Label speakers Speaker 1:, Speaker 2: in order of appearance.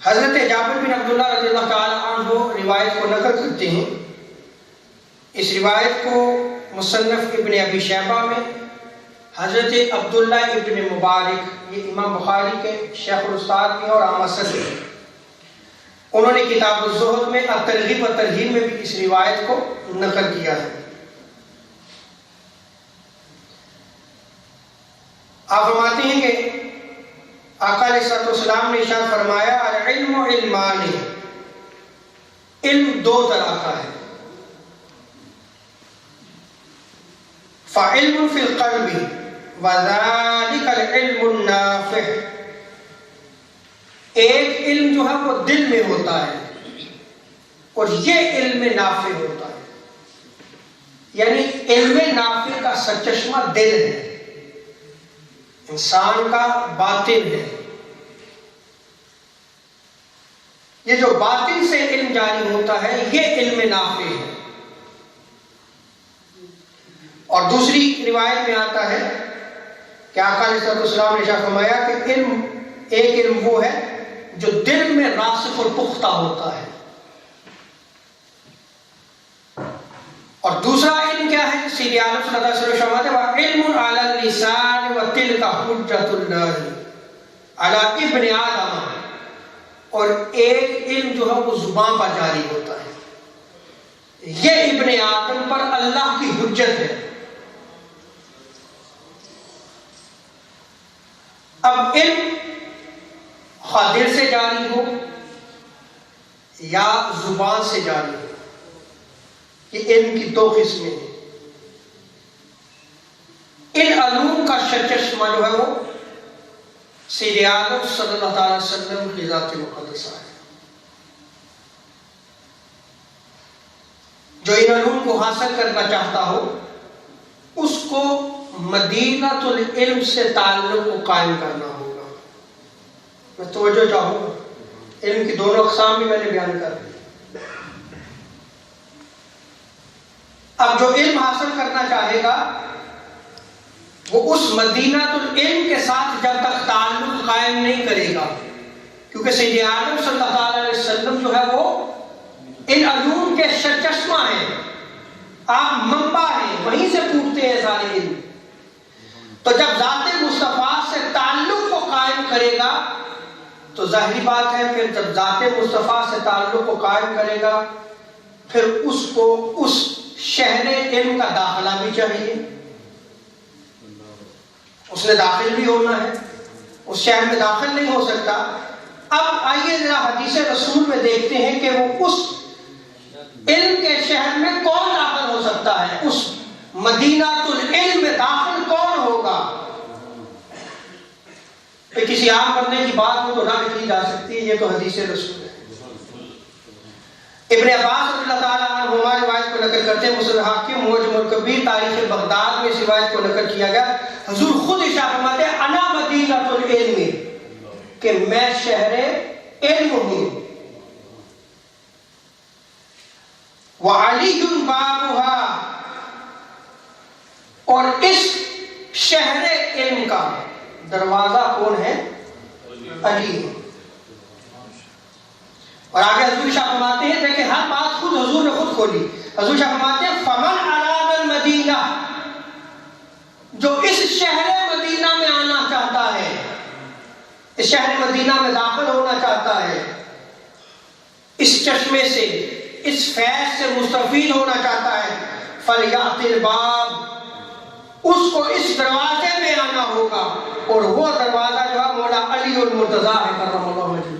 Speaker 1: حضرت جابر بن عبداللہ رضی اللہ تعالی عنہ روایت کو نقل کرتے ہیں. اس روایت کو مصنف ابن ابی شیبہ میں حضرت عبداللہ ابن مبارک، یہ امام بخاری کے شیخ الاستاد بھی ہیں اور عامہ صدر ہیں، انہوں نے کتاب الزہد میں الترغیب و ترہیب میں بھی اس روایت کو نقل کیا ہے. آپ فرماتے ہیں کہ آقا علیہ الصلوۃ والسلام نے ارشاد فرمایا العلم علمان، علم دو طرح کا ہے. فعلم فی القلب وذلک العلم النافع، ایک علم جو ہے وہ دل میں ہوتا ہے اور یہ علم نافع ہوتا ہے. یعنی علم نافع کا سرچشمہ دل ہے، انسان کا باطن ہے. یہ جو باطن سے علم جاری ہوتا ہے یہ علم نافع ہے. اور دوسری روایت میں آتا ہے کہ آقا علیہ السلام نے ارشاد فرمایا کہ علم، ایک علم وہ ہے جو دل میں راسخ اور پختہ ہوتا ہے، اور دوسرا علم کیا ہے؟ سیدی عالم صلی اللہ علیہ وسلم فرماتے ہیں علم علی اللسان وتلک حجۃ اللہ علی ابن آدم، اور ایک علم جو ہے وہ زبان پر جاری ہوتا ہے، یہ ابن آدم پر اللہ کی حجت ہے. اب علم خواہ دل سے جاری ہو یا زبان سے جاری ہو، یہ علم کی دو قسمیں ہیں. ان علوم کا سرچشمہ جو ہے وہ سید عالم صلی اللہ تعالی وسلم کی ذات مقدسہ ہے. جو ان علوم کو حاصل کرنا چاہتا ہو اس کو مدینۃ العلم سے تعلق کو قائم کرنا ہوگا. میں توجہ چاہوں گا، علم کی دونوں اقسام بھی میں نے بیان کر دی. اب جو علم حاصل کرنا چاہے گا وہ اس مدینۃ العلم کے ساتھ جب تک تعلق قائم نہیں کرے گا، کیونکہ سید عالم صلی اللہ علیہ وسلم جو ہے وہ ان علوم کے سرچشمہ ہیں، آپ منبع ہیں، وہیں سے پھوٹتے ہیں سارے علم. تو جب ذات مصطفیٰ سے تعلق کو قائم کرے گا تو ظاہری بات ہے پھر جب ذات مصطفیٰ سے تعلق کو قائم کرے گا پھر اس کو اس شہر علم کا داخلہ بھی چاہیے، اس نے داخل بھی ہونا ہے، اس شہر میں داخل نہیں ہو سکتا. اب آئیے ذرا حدیث رسول میں دیکھتے ہیں کہ وہ اس علم کے شہر میں کون داخل ہو سکتا ہے، اس مدینۃ العلم میں داخل کون ہوگا. کسی عام بندے کی بات کو تو نہ کی جا سکتی ہے، یہ تو حدیث رسول ہے. ابن عباس رضی اللہ تعالیٰ عنہما روایت کو نقل کرتے ہیں، مسند حاکم معجم الکبیر تاریخ بغداد میں اس روایت کو نقل کیا گیا. حضور خود ارشاد فرماتے ہیں انا مدینۃ العلم، کہ میں شہر علم ہوں. وعلی بابها، اور اس شہر علم کا دروازہ کون ہے؟ علی ہے. اور آگے حضور شاہ فرماتے ہیں، دیکھیں ہر بات خود حضور نے خود کھولی. حضور شاہ فرماتے ہیں فمن اراد المدینہ، جو اس شہر مدینہ میں آنا چاہتا ہے، اس شہر مدینہ میں داخل ہونا چاہتا ہے، اس چشمے سے، اس فیض سے مستفید ہونا چاہتا ہے، فلیأت الباب، اس کو اس دروازے میں آنا ہوگا، اور وہ دروازہ جو ہے مولا علی المرتضیٰ ہے کرم اللہ وجہہ.